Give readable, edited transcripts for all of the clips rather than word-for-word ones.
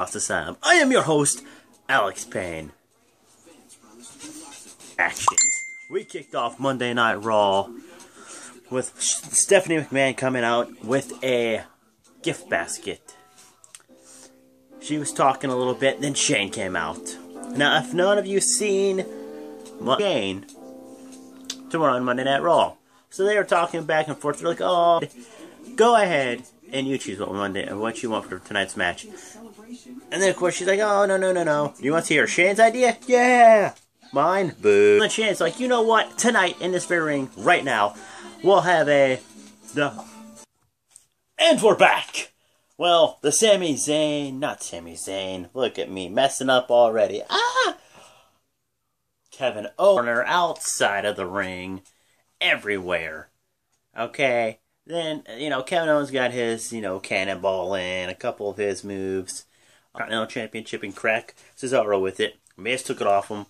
Asylum. I am your host, Alex Payne. Actions. We kicked off Monday Night Raw with Stephanie McMahon coming out with a gift basket. She was talking a little bit, then Shane came out. Now, if none of you seen Shane tomorrow on Monday Night Raw, so they were talking back and forth. They're like, "Oh, go ahead and you choose what you want for tonight's match." And then of course she's like, "Oh, no. You want to hear Shane's idea? Yeah, mine. Boo." And then Shane's like, "You know what? Tonight in this very ring, right now, we'll have and we're back." Well, not Sami Zayn. Look at me messing up already. Kevin Owens outside of the ring, everywhere. Okay. Then, Kevin Owens got his, cannonball in, a couple of his moves. Continental Championship and crack Cesaro with it. Miz took it off him.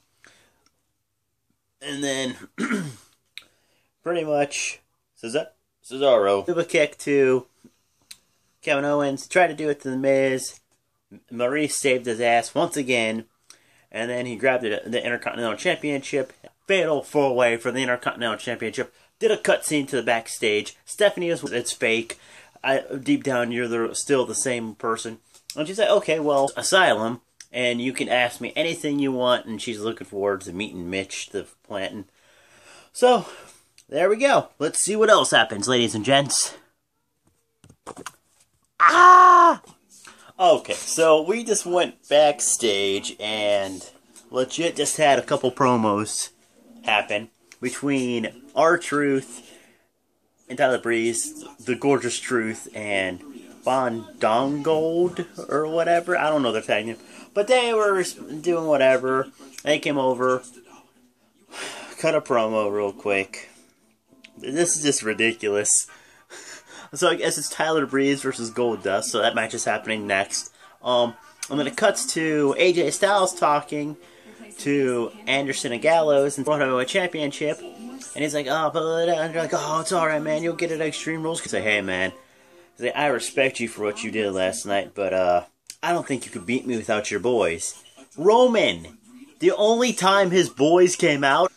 And then, pretty much, Cesaro gave a kick to Kevin Owens. Tried to do it to the Miz. Maurice saved his ass once again. And then he grabbed the Intercontinental Championship. Fatal 4-way for the Intercontinental Championship. Did a cutscene to the backstage. Stephanie it's fake. Deep down, you're still the same person. And she's like, "Okay, well, Asylum, and you can ask me anything you want." And she's looking forward to meeting Mitch, the planting. So, there we go. Let's see what else happens, ladies and gents. Okay, so we just went backstage and legit just had a couple promos happen between R-Truth and Tyler Breeze, the Gorgeous Truth, and Bondangold or whatever. I don't know their tag name. But they were doing whatever. They came over, cut a promo real quick. This is just ridiculous. So I guess it's Tyler Breeze versus Goldust, so that match is happening next. And then it cuts to AJ Styles talking to Anderson and Gallows and the Championship. And he's like, "Oh, but," and they're like, "Oh, it's alright, man. You'll get it at Extreme Rules." Because, "Hey, man, I respect you for what you did last night, but I don't think you could beat me without your boys." Roman, the only time his boys came out,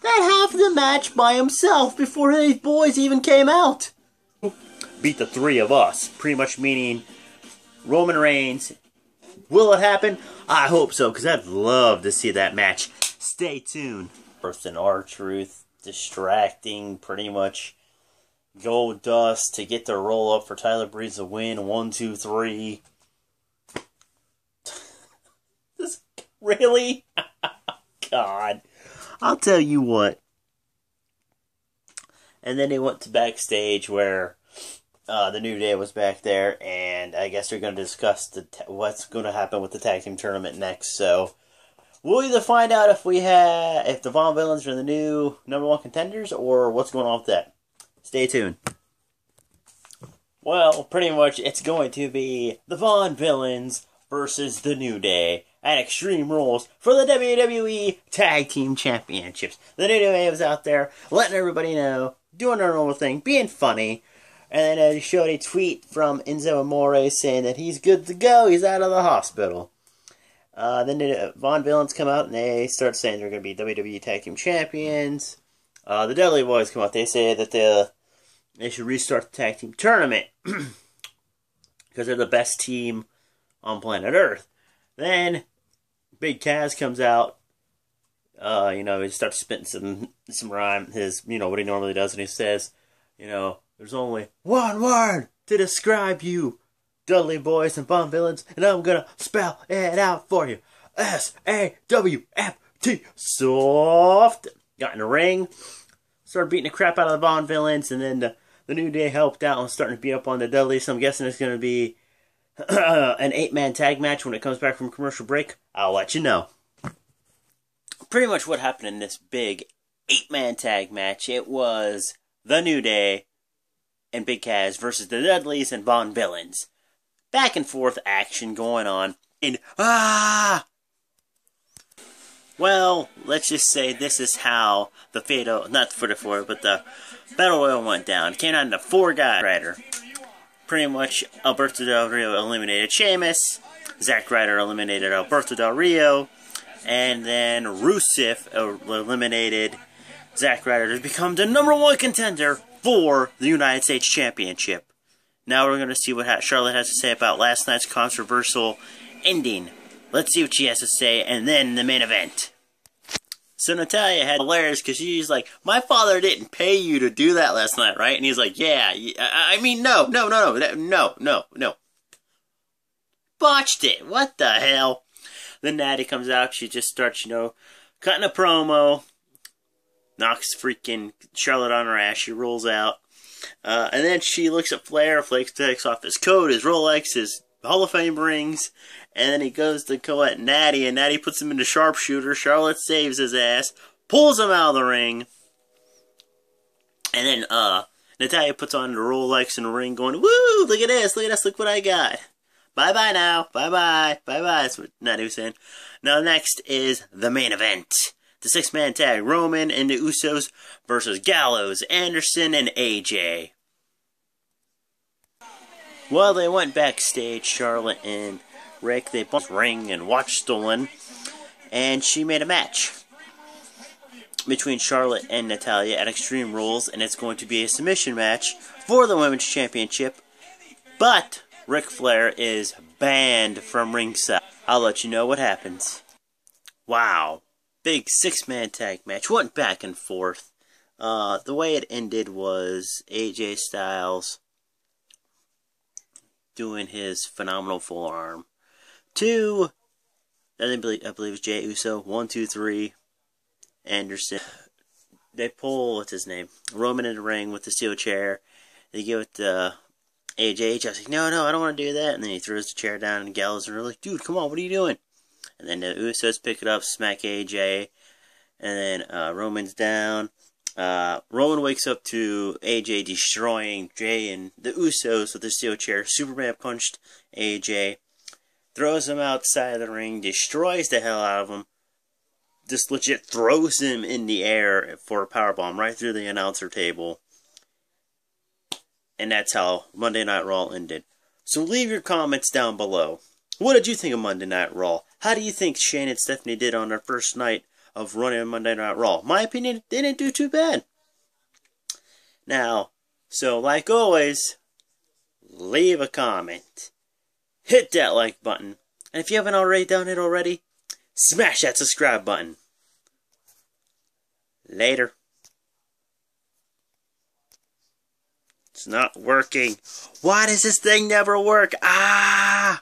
that half the match by himself before his boys even came out. Beat the three of us, pretty much meaning Roman Reigns. Will it happen? I hope so, because I'd love to see that match. Stay tuned. First and R-Truth distracting pretty much Goldust to get the roll up for Tyler Breeze to win. 1, 2, 3. Really? God. I'll tell you what. And then they went to backstage where the New Day was back there, and I guess they're going to discuss what's going to happen with the tag team tournament next. So we'll either find out if the Von Villains are the new #1 contenders, or what's going on with that. Stay tuned. Well, pretty much it's going to be the Von Villains versus the New Day at Extreme Rules for the WWE Tag Team Championships. The New Day was out there letting everybody know, doing their normal thing, being funny. And then he showed a tweet from Enzo Amore saying that he's good to go. He's out of the hospital. Then the Von Villains come out and they start saying they're going to be WWE Tag Team Champions. The Dudley Boys come out. They say that they should restart the Tag Team Tournament because they're the best team on planet Earth. Then Big Cass comes out. He starts spitting some rhyme. What he normally does, and he says, "There's only one word to describe you, Dudley Boys and Von Villains, and I'm gonna spell it out for you. SAWFT. Soft." Got in the ring, started beating the crap out of the Von Villains, and then the New Day helped out and starting to beat up on the Dudley. So I'm guessing it's gonna be an 8-man tag match when it comes back from commercial break. I'll let you know. Pretty much what happened in this big 8-man tag match, it was the New Day and Big Cass versus the Dudleys and Von Villains. Back and forth action going on. Well, let's just say this is how the the Battle Royal went down. It came down to 4 guys. Pretty much Alberto Del Rio eliminated Sheamus. Zack Ryder eliminated Alberto Del Rio. And then Rusev eliminated Zack Ryder to become the #1 contender for the United States Championship. Now we're going to see what Charlotte has to say about last night's controversial ending. Let's see what she has to say, and then the main event. So Natalya had hilarious because she's like, my father didn't pay you to do that last night, right? And he's like, yeah, I mean, no. Botched it. What the hell? Then Natty comes out. She just starts, cutting a promo. Knocks freaking Charlotte on her ass. She rolls out. And then she looks at Flair. Flair takes off his coat, his Rolex, his Hall of Fame rings. And then he goes to go at Natty, and Natty puts him into sharpshooter. Charlotte saves his ass, pulls him out of the ring. And then Natalya puts on the Rolex and the ring going, woo, look at this, look what I got. Bye-bye now, bye-bye, bye-bye. That's what Natty was saying. Now next is the main event. The 6-man tag, Roman and the Usos versus Gallows, Anderson, and AJ. Well, they went backstage, Charlotte and Rick. They bumped ring and watch stolen. And she made a match between Charlotte and Natalya at Extreme Rules. And it's going to be a submission match for the Women's Championship. But Ric Flair is banned from ringside. I'll let you know what happens. Wow. Big 6-man tag match. Went back and forth. The way it ended was AJ Styles doing his phenomenal full arm. I believe it's Jey Uso. 1, 2, 3. Anderson. They pull, what's his name? Roman in the ring with the steel chair. They give it to AJ. AJ's like, no, I don't want to do that. And then he throws the chair down, and Gallows are like, dude, come on, what are you doing? And then the Usos pick it up, smack AJ. And then Roman's down. Roman wakes up to AJ destroying Jay and the Usos with the steel chair. Superman punched AJ. Throws him outside of the ring. Destroys the hell out of him. Just legit throws him in the air for a powerbomb right through the announcer table. And that's how Monday Night Raw ended. So leave your comments down below. What did you think of Monday Night Raw? How do you think Shane and Stephanie did on their first night of running Monday Night Raw? My opinion, they didn't do too bad. Now, so like always, leave a comment. Hit that like button. And if you haven't already done it already, smash that subscribe button. Later. It's not working. Why does this thing never work? Ah!